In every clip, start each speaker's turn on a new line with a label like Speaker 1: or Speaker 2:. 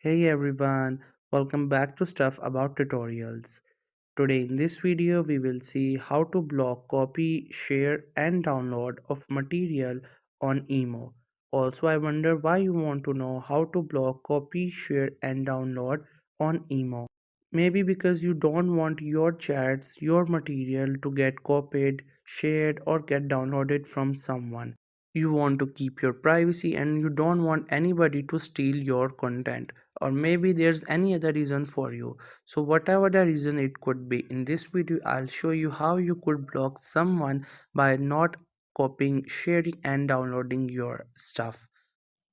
Speaker 1: Hey everyone, welcome back to Stuff About Tutorials. Today in this video we will see how to block copy, share and download of material on Imo. Also I wonder why you want to know how to block copy, share and download on Imo. Maybe because you don't want your chats, your material to get copied, shared or get downloaded from someone. You want to keep your privacy and you don't want anybody to steal your content, or maybe there's any other reason for you. So whatever the reason it could be, in this video I'll show you how you could block someone by not copying, sharing and downloading your stuff.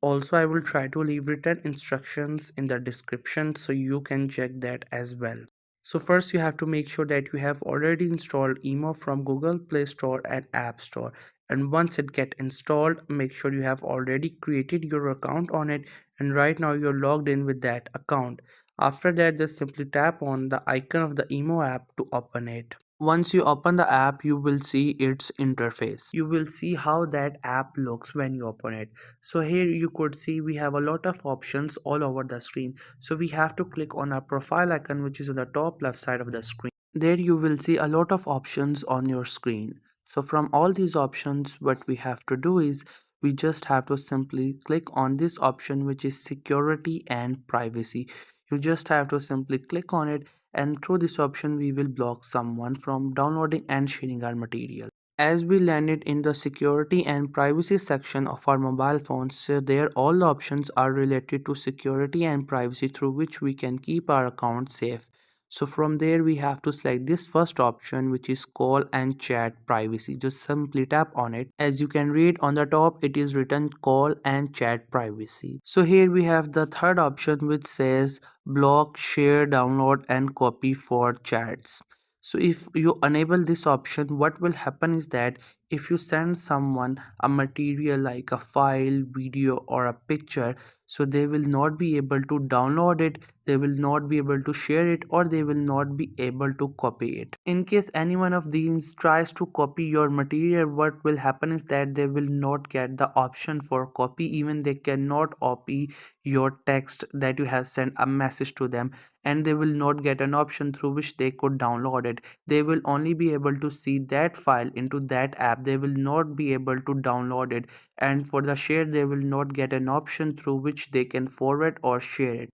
Speaker 1: Also I will try to leave written instructions in the description so you can check that as well. So first you have to make sure that you have already installed Imo from Google Play Store and App Store. And once it get installed, make sure you have already created your account on it and right now you're logged in with that account. After that, just simply tap on the icon of the Imo app to open it. Once you open the app, you will see its interface. You will see how that app looks when you open it. So here you could see we have a lot of options all over the screen. So we have to click on our profile icon, which is on the top left side of the screen. There you will see a lot of options on your screen. So from all these options, what we have to do is we just have to simply click on this option, which is security and privacy. You just have to simply click on it, and through this option we will block someone from downloading and sharing our material. As we landed in the security and privacy section of our mobile phones, so there all the options are related to security and privacy through which we can keep our account safe. So from there we have to select this first option, which is call and chat privacy. Just simply tap on it. As you can read on the top, it is written call and chat privacy. So here we have the third option, which says block, share, download and copy for chats. So if you enable this option, what will happen is that if you send someone a material like a file, video or a picture, so they will not be able to download it, they will not be able to share it, or they will not be able to copy it. In case any one of these tries to copy your material, what will happen is that they will not get the option for copy. Even they cannot copy your text that you have sent a message to them, and they will not get an option through which they could download it. They will only be able to see that file into that app. They will not be able to download it, and for the share they will not get an option through which they can forward or share it.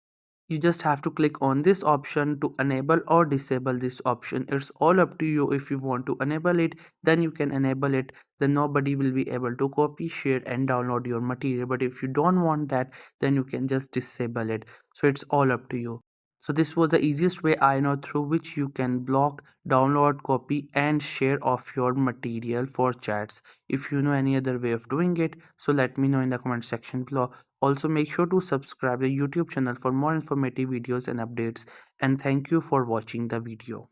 Speaker 1: You just have to click on this option to enable or disable this option. It's all up to you. If you want to enable it, then you can enable it, then nobody will be able to copy, share and download your material. But if you don't want that, then you can just disable it. So it's all up to you. So this was the easiest way I know through which you can block, download, copy and share of your material for chats. If you know any other way of doing it, so let me know in the comment section below. Also make sure to subscribe the YouTube channel for more informative videos and updates, and thank you for watching the video.